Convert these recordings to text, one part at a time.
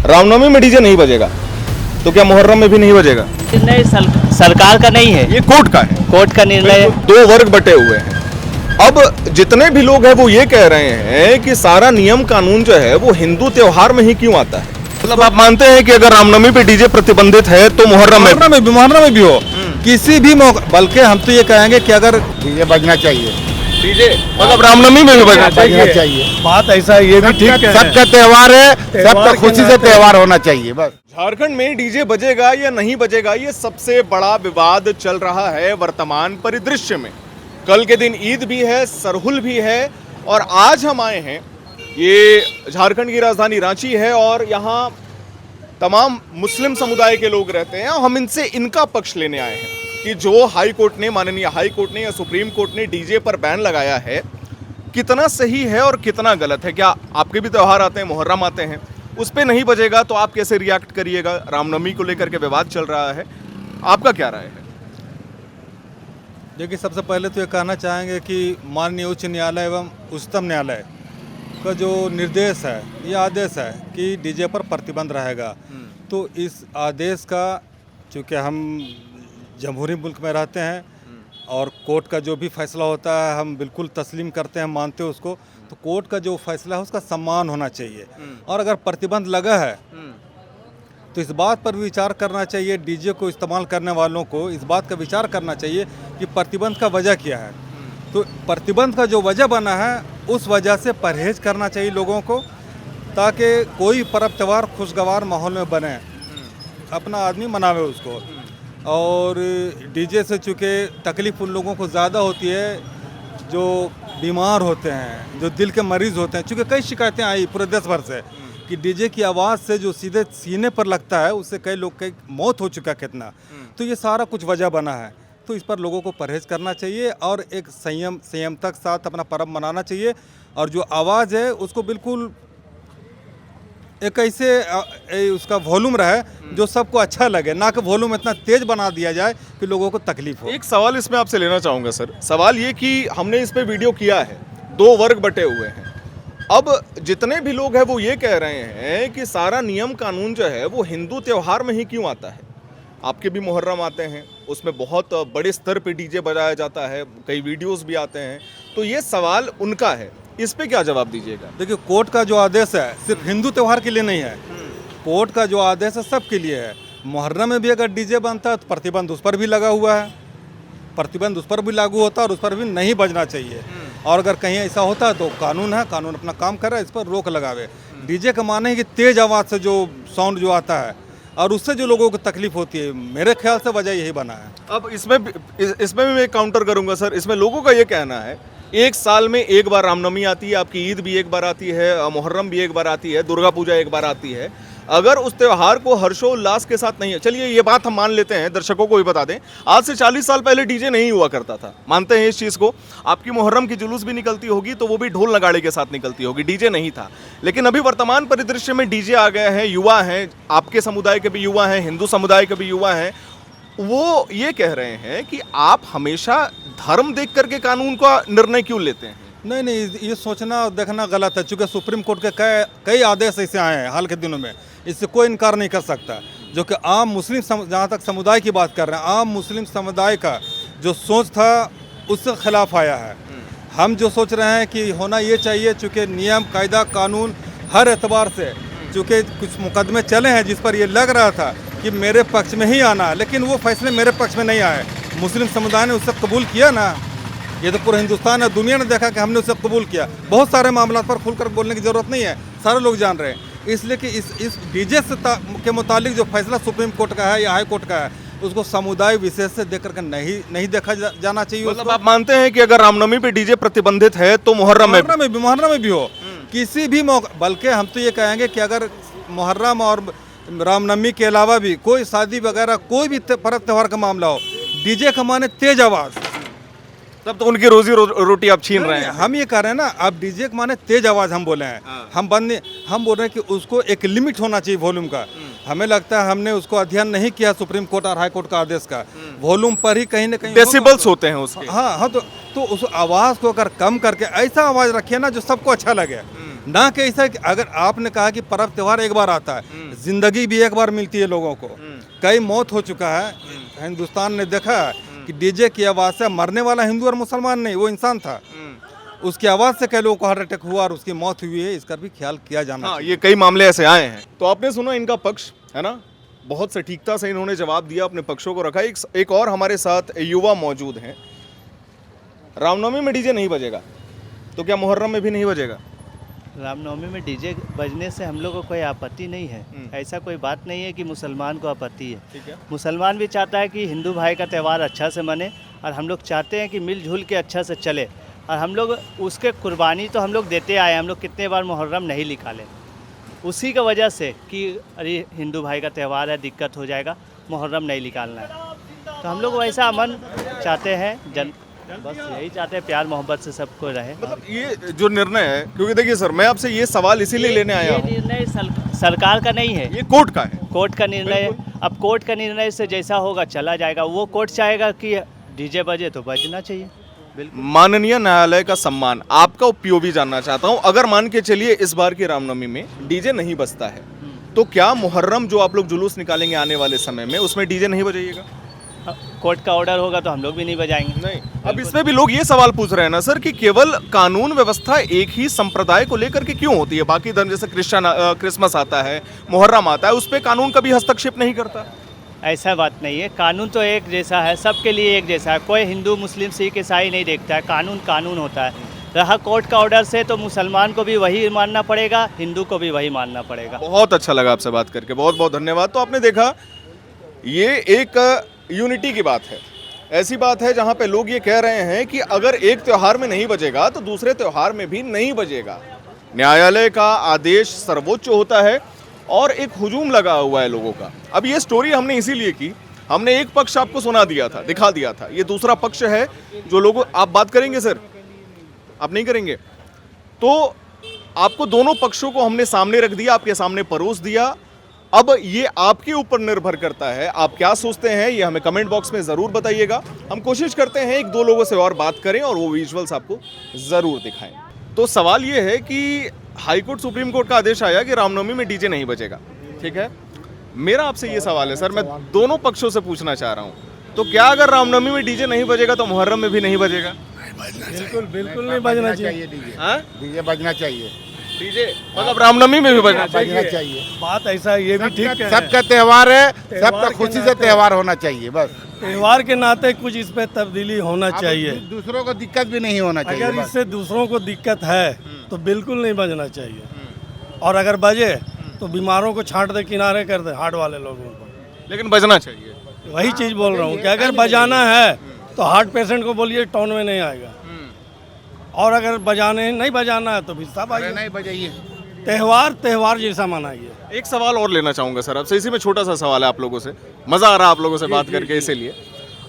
रामनवमी में डीजे नहीं बजेगा तो क्या मुहर्रम में भी नहीं बजेगा? निर्णय सरकार का नहीं है, ये कोर्ट का है। कोर्ट का निर्णय है। दो वर्ग बटे हुए हैं। अब जितने भी लोग हैं वो ये कह रहे हैं कि सारा नियम कानून जो है वो हिंदू त्योहार में ही क्यों आता है? मतलब आप मानते हैं कि अगर रामनवमी पे डीजे प्रतिबंधित है तो मुहर्रम में भी हो? किसी भी मौका, बल्कि हम तो ये कहेंगे कि अगर डीजे बजना चाहिए, डीजे मतलब रामनवमी में भी बजना चाहिए। बात ऐसा है, ये भी ठीक है। सबका त्योहार है, सबका खुशी से त्योहार होना चाहिए बस। झारखंड में डीजे बजेगा या नहीं बजेगा, ये सबसे बड़ा विवाद चल रहा है वर्तमान परिदृश्य में। कल के दिन ईद भी है, सरहुल भी है और आज हम आए हैं, ये झारखंड की राजधानी रांची है और यहाँ तमाम मुस्लिम समुदाय के लोग रहते हैं। हम इनसे इनका पक्ष लेने आए हैं कि जो हाई कोर्ट ने, माननीय हाई कोर्ट ने या सुप्रीम कोर्ट ने डीजे पर बैन लगाया है, कितना सही है और कितना गलत है। क्या आपके भी त्यौहार आते हैं, मुहर्रम आते हैं, उस पर नहीं बजेगा तो आप कैसे रिएक्ट करिएगा? रामनवमी को लेकर के विवाद चल रहा है, आपका क्या राय है? देखिए, सबसे पहले तो ये कहना चाहेंगे कि माननीय उच्च न्यायालय एवं उच्चतम न्यायालय का जो निर्देश है, ये आदेश है कि डीजे पर प्रतिबंध रहेगा। तो इस आदेश का, चूँकि हम जमहूरी मुल्क में रहते हैं और कोर्ट का जो भी फैसला होता है हम बिल्कुल तस्लीम करते हैं, मानते हैं उसको, तो कोर्ट का जो फैसला है उसका सम्मान होना चाहिए। और अगर प्रतिबंध लगा है तो इस बात पर विचार करना चाहिए, डीजे को इस्तेमाल करने वालों को इस बात का विचार करना चाहिए कि प्रतिबंध का वजह क्या है। तो प्रतिबंध का जो वजह बना है उस वजह से परहेज करना चाहिए लोगों को, ताकि कोई पर्व त्यौहार खुशगवार माहौल में बने, अपना आदमी मनावे उसको। और डीजे से चूँकि तकलीफ़ उन लोगों को ज़्यादा होती है जो बीमार होते हैं, जो दिल के मरीज़ होते हैं। चूँकि कई शिकायतें आई पूरे देश भर से कि डीजे की आवाज़ से जो सीधे सीने पर लगता है उससे कई लोग की मौत हो चुका कितना। तो ये सारा कुछ वजह बना है, तो इस पर लोगों को परहेज करना चाहिए और एक संयमता के साथ अपना पर्व मनाना चाहिए। और जो आवाज़ है उसको बिल्कुल एक ऐसे उसका वॉल्यूम रहे जो सबको अच्छा लगे, ना कि वॉल्यूम इतना तेज बना दिया जाए कि लोगों को तकलीफ हो। एक सवाल इसमें आपसे लेना चाहूँगा सर, सवाल ये कि हमने इस पे वीडियो किया है, दो वर्ग बटे हुए हैं। अब जितने भी लोग हैं वो ये कह रहे हैं कि सारा नियम कानून जो है वो हिंदू त्योहार में ही क्यों आता है? आपके भी मुहर्रम आते हैं, उसमें बहुत बड़े स्तर पे डीजे बजाया जाता है, कई वीडियोस भी आते हैं, तो ये सवाल उनका है, इस पे क्या जवाब दीजिएगा? देखिए, कोर्ट का जो आदेश है सिर्फ हिंदू त्यौहार के लिए नहीं है, कोर्ट का जो आदेश है सबके लिए है। मुहर्रम में भी अगर डीजे बनता है तो प्रतिबंध उस पर भी लगा हुआ है, प्रतिबंध उस पर भी लागू होता है और उस पर भी नहीं बजना चाहिए। और अगर कहीं ऐसा होता है तो कानून है, कानून अपना काम कर रहा है, इस पर रोक लगावे। डीजे का माने है कि तेज आवाज़ से जो साउंड जो आता है और उससे जो लोगों को तकलीफ होती है, मेरे ख्याल से वजह यही बना है। अब इसमें भी मैं काउंटर करूंगा सर, इसमें लोगों का ये कहना है एक साल में एक बार रामनवमी आती है, आपकी ईद भी एक बार आती है, मुहर्रम भी एक बार आती है, दुर्गा पूजा एक बार आती है। अगर उस त्यौहार को हर्षोल्लास के साथ नहीं है, चलिए ये बात हम मान लेते हैं, दर्शकों को भी बता दें, आज से 40 साल पहले डीजे नहीं हुआ करता था, मानते हैं इस चीज़ को। आपकी मुहर्रम की जुलूस भी निकलती होगी तो वो भी ढोल नगाड़े के साथ निकलती होगी, डीजे नहीं था। लेकिन अभी वर्तमान परिदृश्य में डीजे आ गए हैं, युवा हैं, आपके समुदाय के भी युवा हैं, हिंदू समुदाय के भी युवा हैं, वो ये कह रहे हैं कि आप हमेशा धर्म देख करके कानून का निर्णय क्यों लेते हैं? नहीं, ये सोचना और देखना गलत है। चूँकि सुप्रीम कोर्ट के कई आदेश ऐसे आए हैं हाल के दिनों में, इससे कोई इनकार नहीं कर सकता। जो कि आम मुस्लिम जहाँ तक समुदाय की बात कर रहे हैं, आम मुस्लिम समुदाय का जो सोच था उससे खिलाफ आया है। हम जो सोच रहे हैं कि होना ये चाहिए, चूँकि नियम कायदा कानून हर एतबार से, चूँकि कुछ मुकदमे चले हैं जिस पर ये लग रहा था कि मेरे पक्ष में ही आना, लेकिन वो फैसले मेरे पक्ष में नहीं आए। मुस्लिम समुदाय ने उससे कबूल किया ना, ये तो पूरा हिंदुस्तान है, दुनिया ने देखा कि हमने उसे कबूल किया। बहुत सारे मामलों पर खुलकर बोलने की ज़रूरत नहीं है, सारे लोग जान रहे हैं। इसलिए कि इस डीजे से के मुतालिक जो फैसला सुप्रीम कोर्ट का है या हाई कोर्ट का है, उसको समुदाय विशेष से देख करके नहीं देखा जाना चाहिए। मतलब आप मानते हैं कि अगर रामनवमी पे डीजे प्रतिबंधित है तो मुहर्रम में भी हो, किसी भी मौका, बल्कि हम तो ये कहेंगे कि अगर मुहर्रम और रामनवमी के अलावा भी कोई शादी वगैरह कोई भी पर्व त्यौहार का मामला हो, डीजे का माने तेज आवाज़, तब तो उनकी रोजी रोटी आप छीन रहे हैं। हम ये कह रहे हैं ना, अब डीजे के माने तेज आवाज़ हम बोले हैं, हम बोल रहे हैं कि उसको एक लिमिट होना चाहिए वॉल्यूम का। हमें लगता है हमने उसको अध्ययन नहीं किया सुप्रीम कोर्ट और हाई कोर्ट का आदेश का, वॉल्यूम पर ही कहीं ना कहीं डेसिबल्स होते हैं उसके। हाँ, तो उस आवाज़ को अगर कम करके ऐसा आवाज़ रखिए ना जो सबको अच्छा लगे, ना कि ऐसा कि अगर आपने कहा कि पर्व त्यौहार एक बार आता है, जिंदगी भी एक बार मिलती है लोगों को। कई मौत हो चुका है, हिंदुस्तान ने देखा है कि डीजे की आवाज़ से मरने वाला हिंदू और मुसलमान नहीं, वो इंसान था। उसकी आवाज़ से कई लोगों को हार्ट अटैक हुआ और उसकी मौत हुई है, इसका भी ख्याल किया जाना हाँ, चाहिए। ये कई मामले ऐसे आए हैं। तो आपने सुना इनका पक्ष, है ना, बहुत सटीकता से इन्होंने जवाब दिया, अपने पक्षों को रखा। एक और हमारे साथ युवा मौजूद हैं। रामनवमी में डीजे नहीं बजेगा तो क्या मुहर्रम में भी नहीं बजेगा? रामनवमी में डीजे बजने से हम लोग को कोई आपत्ति नहीं है। ऐसा कोई बात नहीं है कि मुसलमान को आपत्ति है। ठीक है। मुसलमान भी चाहता है कि हिंदू भाई का त्यौहार अच्छा से मने, और हम लोग चाहते हैं कि मिलजुल के अच्छा से चले, और हम लोग उसके कुर्बानी तो हम लोग देते आए। हम लोग कितने बार मुहर्रम नहीं निकाले उसी की वजह से कि अरे हिंदू भाई का त्यौहार है, दिक्कत हो जाएगा, मुहर्रम नहीं निकालना है। तो हम लोग वैसा अमन चाहते हैं, बस यही चाहते हैं, प्यार मोहब्बत से सबको रहे। मतलब ये जो निर्णय है, क्योंकि देखिए सर, मैं आपसे ये सवाल इसीलिए लेने आया ये हूँ, निर्णय सरकार का नहीं है, ये कोर्ट का है। कोर्ट का निर्णय है। अब कोर्ट का निर्णय से जैसा होगा चला जाएगा। वो कोर्ट चाहेगा कि डीजे बजे तो बजना चाहिए। बिल्कुल। माननीय न्यायालय का सम्मान, आपका उपयोगी जानना चाहता हूँ। अगर मान के चलिए इस बार की रामनवमी में डीजे नहीं बजता है, तो क्या मुहर्रम जो आप लोग जुलूस निकालेंगे आने वाले समय में, उसमें डीजे नहीं बजाइएगा? कोर्ट का ऑर्डर होगा तो हम लोग भी नहीं बजाएंगे। नहीं। अब इसमें भी लोग ये सवाल पूछ रहे हैं ना सर कि केवल कानून व्यवस्था एक ही संप्रदाय को लेकर के क्यों होती है? बाकी धर्म जैसे क्रिसमस आता है, मुहर्रम आता है, उस पर कानून कभी हस्तक्षेप नहीं करता? ऐसा बात नहीं है, कानून तो एक जैसा है, सबके लिए एक जैसा है। कोई हिंदू मुस्लिम सिख ईसाई नहीं देखता है, कानून कानून होता है। रहा कोर्ट का ऑर्डर से तो मुसलमान को भी वही मानना पड़ेगा, हिंदू को भी वही मानना पड़ेगा। बहुत अच्छा लगा आपसे बात करके, बहुत बहुत धन्यवाद। तो आपने देखा, ये एक यूनिटी की बात है। ऐसी बात है जहां पे लोग ये कह रहे हैं कि अगर एक त्यौहार में नहीं बजेगा तो दूसरे त्यौहार में भी नहीं बजेगा। न्यायालय का आदेश सर्वोच्च होता है और एक हुजूम लगा हुआ है लोगों का। अब ये स्टोरी हमने इसीलिए की, हमने एक पक्ष आपको सुना दिया था, दिखा दिया था। ये दूसरा पक्ष है जो लोगों, आप बात करेंगे सर? आप नहीं करेंगे? तो आपको दोनों पक्षों को हमने सामने रख दिया, आपके सामने परोस दिया। अब ये आपके ऊपर निर्भर करता है, आप क्या सोचते हैं ये हमें कमेंट बॉक्स में ज़रूर बताइएगा। हम कोशिश करते हैं एक दो लोगों से और बात करें और वो विजुअल्स आपको ज़रूर दिखाएं। तो सवाल ये है कि हाई कोर्ट, सुप्रीम कोर्ट का आदेश आया कि रामनवमी में डीजे नहीं बजेगा, ठीक है? मेरा आपसे ये सवाल है सर, मैं दोनों पक्षों से पूछना चाह रहा हूँ, तो क्या अगर रामनवमी में डीजे नहीं बजेगा तो मुहर्रम में भी नहीं बजेगा? बिल्कुल बिल्कुल नहीं बजना चाहिए। हाँ? डीजे बजना चाहिए, डीजे मतलब रामनवमी में भी बजना बजना चाहिए। बात ऐसा है, ये भी ठीक है। सबका त्यौहार है, सबका खुशी से त्यौहार होना चाहिए। बस त्योहार के नाते कुछ इस पे तब्दीली होना चाहिए। दूसरों को दिक्कत भी नहीं होना चाहिए। अगर बस। इससे दूसरों को दिक्कत है तो बिल्कुल नहीं बजना चाहिए, और अगर बजे तो बीमारों को छांट दे, किनारे कर दे, हार्ट वाले लोगों को। लेकिन बजना चाहिए। वही चीज़ बोल रहा हूँ कि अगर बजाना है तो हार्ट पेशेंट को बोलिए टाउन में नहीं आएगा, और अगर बजाने नहीं बजाना है तो भी सब आइए। नहीं बजाइए। त्यौहार त्यौहार जैसा मनाइए। एक सवाल और लेना चाहूंगा सर आपसे, इसी में छोटा सा सवाल है आप लोगों से, मजा आ रहा है आप लोगों से बात करके, इसीलिए।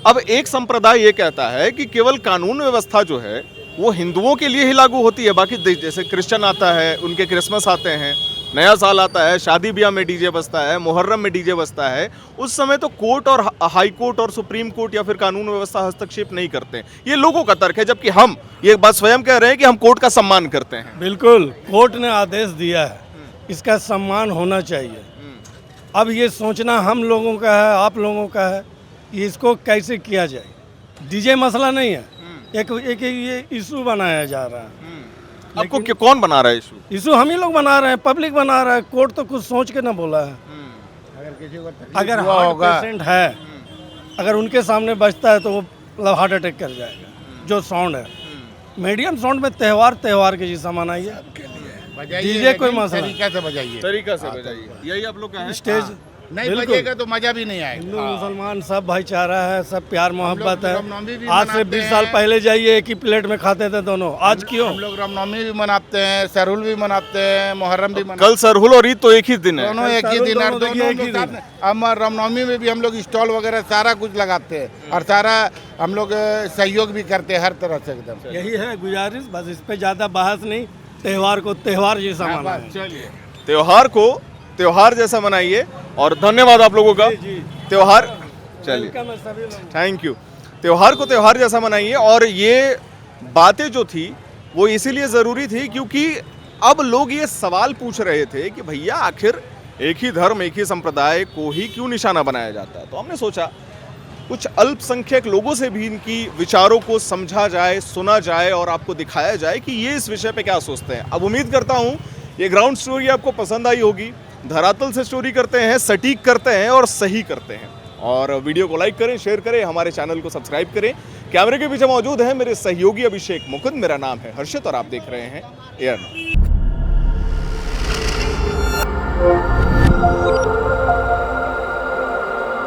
अब एक संप्रदाय ये कहता है कि केवल कानून व्यवस्था जो है वो हिंदुओं के लिए ही लागू होती है, बाकी जैसे क्रिश्चियन आता है, उनके क्रिसमस आते हैं, नया साल आता है, शादी ब्याह में डीजे बजता है, मुहर्रम में डीजे बजता है, उस समय तो कोर्ट और हाई कोर्ट और सुप्रीम कोर्ट या फिर कानून व्यवस्था हस्तक्षेप नहीं करते। ये लोगों का तर्क है, जबकि हम ये बात स्वयं कह रहे हैं कि हम कोर्ट का सम्मान करते हैं। बिल्कुल, कोर्ट ने आदेश दिया है, इसका सम्मान होना चाहिए। अब ये सोचना हम लोगों का है, आप लोगों का है कि इसको कैसे किया जाए। डीजे मसला नहीं है, एक ये इशू बनाया जा रहा है। आपको कौन बना रहा है इशू? इशू हम ही लोग बना रहे हैं, पब्लिक बना रहा है। कोर्ट तो कुछ सोच के ना बोला है। अगर हार्ट पेशेंट है, अगर उनके सामने बजता है तो वो मतलब हार्ट अटैक कर जाएगा। जो साउंड है मीडियम साउंड में त्यौहार के जैसा मनाइए। डीजे कोई मसला तरीका से बजाइए, तरीका से बजाइए, यही आप लोग का है। स्टेज नहीं बिल्कुल। बजेगा तो मजा भी नहीं आएगा। हिंदू मुसलमान सब भाईचारा है, सब प्यार मोहब्बत है। रामनवमी भी आज से मनाते 20 साल हैं। पहले जाइए एक ही प्लेट में खाते थे दोनों, आज क्यों? हम लोग रामनवमी भी मनाते हैं, सरहुल भी मनाते हैं, मुहर्रम भी मनाते कल सरहुल और ईद तो एक ही दिन हैं। है। दोनों एक ही दिन, और दोनों दोनों एक ही लोग साथ में। हम रामनवमी में भी हम लोग स्टॉल वगैरह सारा कुछ लगाते हैं और सारा हम लोग सहयोग भी करते हैं हर तरह से एकदम। यही है गुजारिश, बस इस पे ज्यादा बहस नहीं। त्यौहार को त्यौहार जैसा मनाएं। चलिए, त्योहार को त्योहार जैसा मनाइए, और धन्यवाद आप लोगों का। त्योहार, चलिए, वेलकम है सभी लोग। Thank you. त्योहार को त्योहार जैसा मनाइए। और ये बातें जो थी वो इसीलिए ज़रूरी थी क्योंकि अब लोग ये सवाल पूछ रहे थे कि भैया आखिर एक ही धर्म, एक ही संप्रदाय को ही क्यों निशाना बनाया जाता है। तो हमने सोचा कुछ अल्पसंख्यक लोगों से भी इनकी विचारों को समझा जाए, सुना जाए और आपको दिखाया जाए कि ये इस विषय पे क्या सोचते हैं। अब उम्मीद करता हूँ ये ग्राउंड स्टोरी आपको पसंद आई होगी। धरातल से स्टोरी करते हैं, सटीक करते हैं और सही करते हैं। और वीडियो को लाइक करें, शेयर करें, हमारे चैनल को सब्सक्राइब करें। कैमरे के पीछे मौजूद हैं मेरे सहयोगी अभिषेक मुकुंद, मेरा नाम है हर्षित और आप देख रहे हैं एयर।